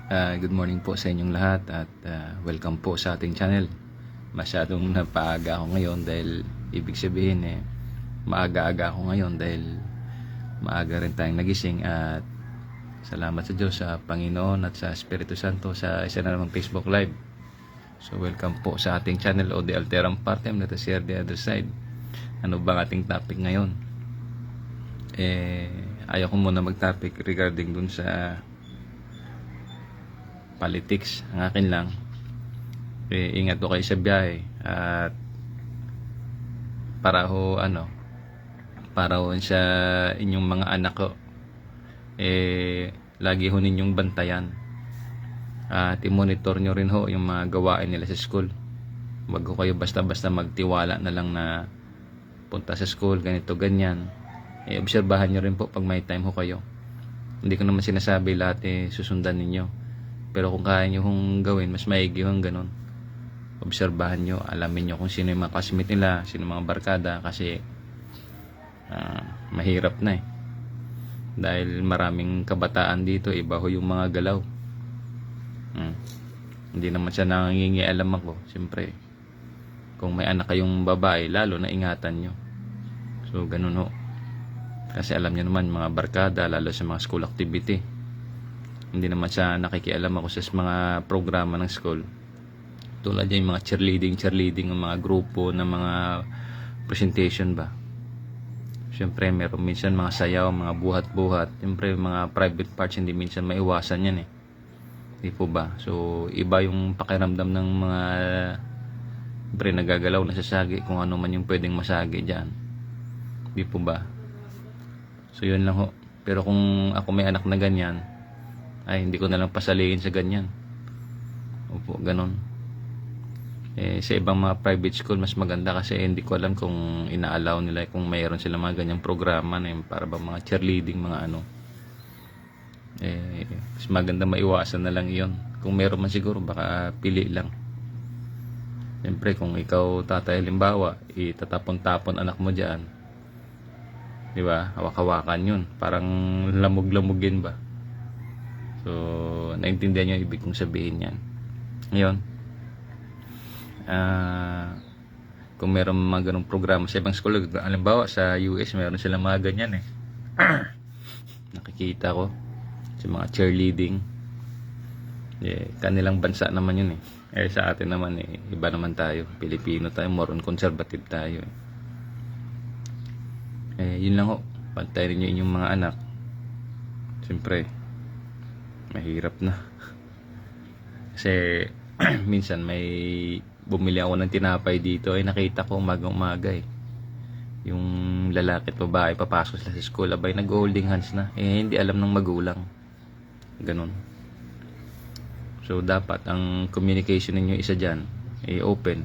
Good morning po sa inyong lahat at welcome po sa ating channel. Masyadong napaaga ako ngayon dahil ibig sabihin maaga-aga ako ngayon dahil maaga rin tayong nagising at salamat sa Diyos, sa Panginoon at sa Espiritu Santo sa isa na namang Facebook Live. So welcome po sa ating channel o The Alteram Partem, let us share the other side. Ano bang ating topic ngayon? Ayaw ko muna mag-topic regarding dun sa politics. Ang akin lang, ingat ko kayo sa biyahe at para ho sa inyong mga anak ko, lagi ho ninyong bantayan at i-monitor nyo rin ho yung mga gawain nila sa school. Wag ho kayo basta-basta magtiwala na lang na punta sa school ganito ganyan. Obserbahan nyo rin po pag may time ho kayo. Hindi ko naman sinasabi lahat susundan ninyo, pero kung kaya nyo hong gawin, mas maigi hong ganun. Obserbahan nyo, alamin nyo kung sino yung mga classmate nila, sino mga barkada, kasi mahirap na dahil maraming kabataan dito, iba ho yung mga galaw. Hindi naman siya nangingialam ako. Siyempre, kung may anak kayong babae, lalo na ingatan nyo. So, ganun ho. Kasi alam nyo naman, mga barkada, lalo sa mga school activity, hindi naman siya nakikialam ako sa mga programa ng school. Tulad yung mga cheerleading, ang mga grupo ng mga presentation ba. Siyempre, meron minsan mga sayaw, mga buhat-buhat. Siyempre, mga private parts, hindi minsan maiwasan yan Di po ba? So, iba yung pakiramdam ng mga nagagalaw na sasagi, kung ano man yung pwedeng masagi dyan. Di po ba? So, yun lang ho. Pero kung ako may anak na ganyan, ay hindi ko na lang pasalihin sa ganyan. Opo, ganon. Sa ibang mga private school mas maganda kasi hindi ko alam kung ina-allow nila, kung mayroon sila mga ganyang programa na para ba mga cheerleading, mga ano. Mas maganda maiwasan na lang iyon. Kung meron man siguro, baka pili lang. Siyempre, kung ikaw tatay, halimbawa, itatapon-tapon anak mo dyan, di ba? Hawak-hawakan yun. Parang lamog-lamugin ba? So, naintindihan nyo ibig kong sabihin yan. Ngayon, kung meron mga ganong programa sa ibang school, halimbawa sa US, meron silang mga ganyan nakikita ko sa mga cheerleading. Kanilang bansa naman yun sa atin naman iba naman tayo. Pilipino tayo, more on conservative tayo yun lang ho. Pantayin nyo inyong mga anak. Siyempre, mahirap na. Kasi minsan may bumili ako ng tinapay dito, nakita ko umaga yung lalaki at babae papasok sila sa school, abay nag-holding hands na, hindi alam ng magulang. Ganun. So dapat ang communication ninyo isa dyan open.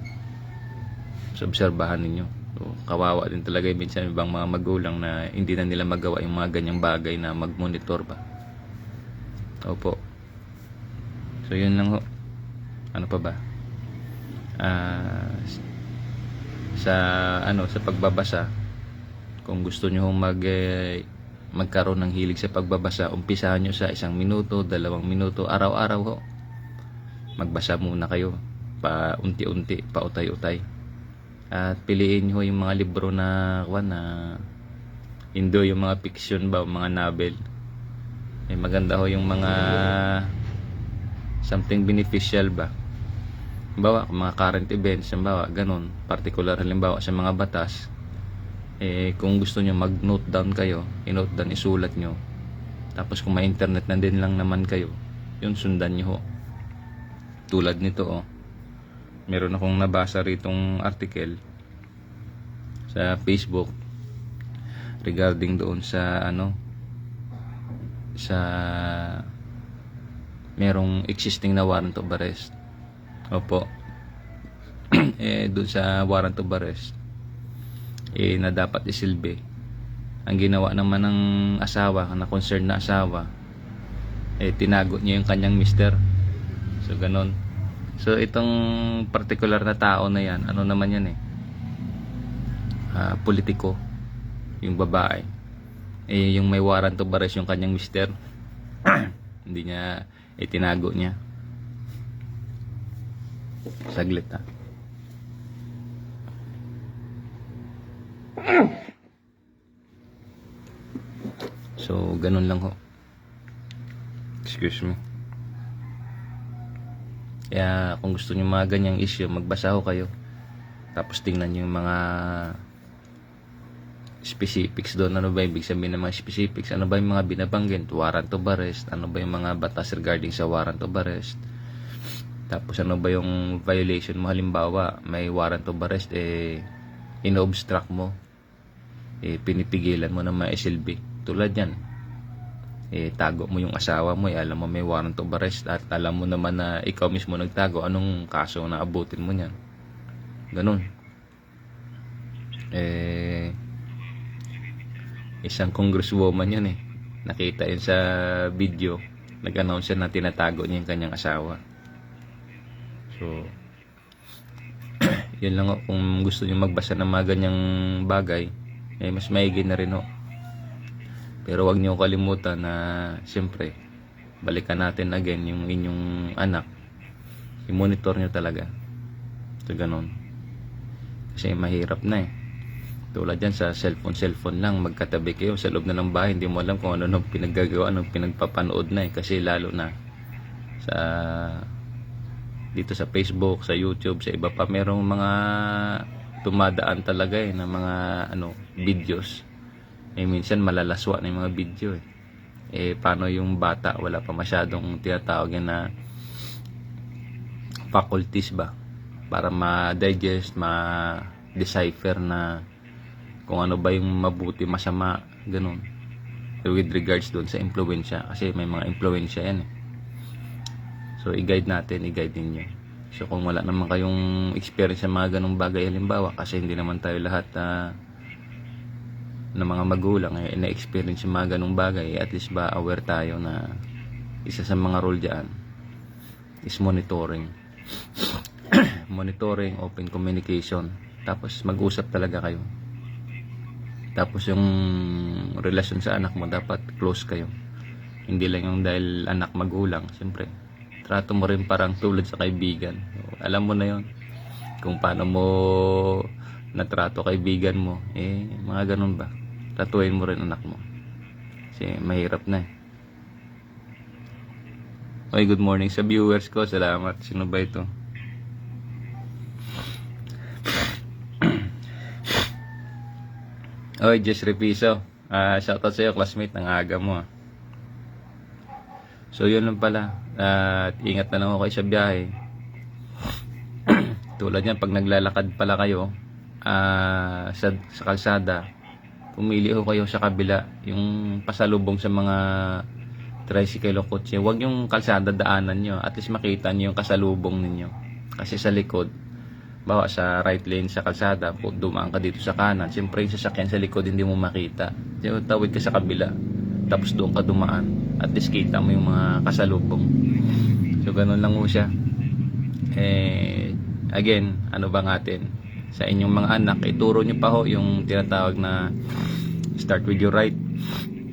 So obserbahan ninyo. So kawawa din talaga minsan ibang mga magulang na hindi na nila magawa yung mga ganyang bagay na mag-monitor ba. Opo. So yun lang ho. Ano pa ba? Sa pagbabasa, kung gusto nyo magkaroon ng hilig sa pagbabasa, umpisahan nyo sa 1 minuto, 2 minuto, araw-araw ho. Magbasa muna kayo, pa unti-unti, pa utay-utay. At piliin nyo yung mga libro na yung mga fiction ba, mga novel. Maganda ho yung mga something beneficial ba. Halimbawa, mga current events, halimbawa, ganun, particular halimbawa sa mga batas. Kung gusto nyo mag-note down kayo, i-note down, isulat nyo. Tapos kung may internet na din lang naman kayo, yun sundan nyo ho. Tulad nito meron akong nabasa ritong article sa Facebook regarding doon sa merong existing na warrant of arrest. Opo. Doon sa warrant of arrest na dapat isilbi, ang ginawa naman ng asawa, na concerned na asawa, tinago niya yung kanyang mister. So ganon. So itong particular na tao na yan, ano naman yan politiko, yung babae. Yung may warrant of arrest yung kanyang mister. Tinago niya. Saglit ha. So, ganun lang ho. Excuse me. Kaya kung gusto niyo mga ganyang issue, magbasa ho kayo. Tapos tingnan niyo yung mga specifics doon. Ano ba ibig sabihin ng mga specifics? Ano ba yung mga binabanggit? Warrant of arrest. Ano ba yung mga batas regarding sa warrant of arrest? Tapos ano ba yung violation mo? Halimbawa, may warrant of arrest, ino-obstruct mo. Pinipigilan mo ng mga SLB. Tulad yan. Tago mo yung asawa mo, alam mo may warrant of arrest at alam mo naman na ikaw mismo nagtago, anong kaso na abutin mo niyan? Ganun. Isang congresswoman yun nakita yun sa video, nag-announce na tinatago niya yung kanyang asawa. So yun lang kung gusto niyo magbasa ng mga ganyang bagay, mas maigi na rin pero wag niyo kalimutan na siyempre balikan natin again yung inyong anak, i-monitor niyo talaga. So ganun, kasi mahirap na tulad yan sa cellphone lang, magkatabi kayo sa loob na ng bahay, hindi mo alam kung ano nung pinaggagawa, anong pinagpapanood na kasi lalo na sa dito sa Facebook, sa YouTube, sa iba pa, merong mga tumadaan talaga na mga videos. Minsan malalaswa na yung mga video paano yung bata, wala pa masyadong tinatawag yan na faculties ba para ma-digest, ma-decipher na kung ano ba yung mabuti, masama, ganun. With regards doon sa impluwensya, kasi may mga impluwensya yan so i-guide natin, i-guide ninyo. So kung wala naman kayong experience sa mga ganung bagay, halimbawa, kasi hindi naman tayo lahat ng mga magulang na-experience yung mga ganung bagay, at least ba aware tayo na isa sa mga role dyan is monitoring. Monitoring, open communication, tapos mag-usap talaga kayo. Tapos yung relasyon sa anak mo dapat close kayo, hindi lang yung dahil anak magulang. Siyempre trato mo rin parang tulad sa kaibigan. Alam mo na yon kung paano mo natrato kaibigan mo, mga ganun ba, tratuhin mo rin anak mo kasi mahirap na good morning sa viewers ko, salamat. Sino ba ito? Jess Repiso, shoutout sa iyo, classmate, ng aga mo So yun lang pala, at ingat na lang ako kayo sa biyahe. Tulad yan, pag naglalakad pala kayo sa kalsada, pumili ho kayo sa kabila, yung pasalubong sa mga tricycle o kotse. Huwag yung kalsada daanan nyo, at least makita nyo yung kasalubong ninyo. Kasi sa likod, bawa sa right lane sa kalsada, dumaan ka dito sa kanan, siyempre yung sasakyan sa likod hindi mo makita, so, tawid ka sa kabila, tapos doon ka dumaan, at least kita mo yung mga kasalubong. So ganun lang ho siya. Again, ano bang atin sa inyong mga anak, ituro nyo pa ho yung tinatawag na start with your right,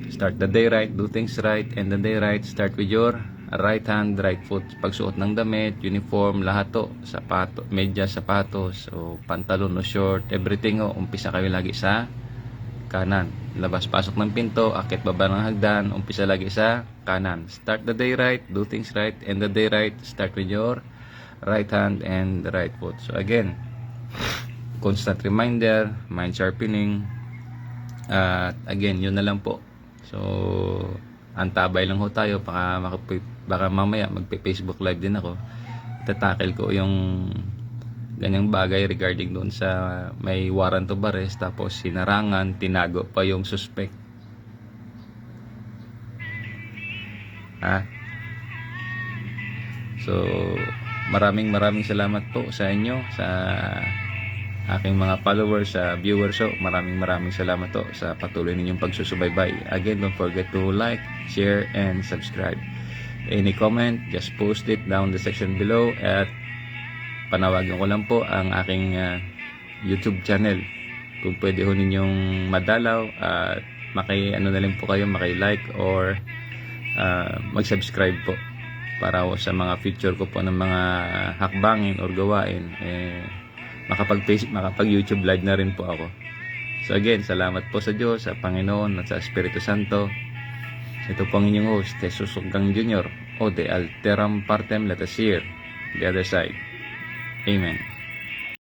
start the day right, do things right, and the day right, start with your right hand, right foot. Pagsuot ng damit, uniform, lahat to, sapato, medyas, sapatos, o pantalon o short, everything umpisa kayo lagi sa kanan. Labas pasok ng pinto, akit baba ng hagdan, umpisa lagi sa kanan. Start the day right, do things right, and the day right, start with your right hand and the right foot. So again, constant reminder, mind sharpening, at again, yun na lang po. So antabay lang ho tayo, baka mamaya magpe-Facebook live din ako, tatakil ko yung ganyang bagay regarding doon sa may warrant of arrest, tapos sinarangan, tinago pa yung suspect. So maraming salamat po sa inyo, sa aking mga followers, sa viewers. So maraming salamat po sa patuloy ninyong pagsusubaybay. Again, don't forget to like, share, and subscribe. Any comment, just post it down the section below, at panawagan ko lang po ang aking YouTube channel. Kung pwede ho ninyong madalaw, na lang po kayo, maki-like or mag-subscribe po. para sa mga future ko po ng mga hakbangin or gawain, makapag YouTube live na rin po ako. So again, salamat po sa Diyos, sa Panginoon at sa Espiritu Santo. Ito po ang inyong host, Jesus Uggang Jr. o The Alteram Partem. Let us hear the other side. Amen.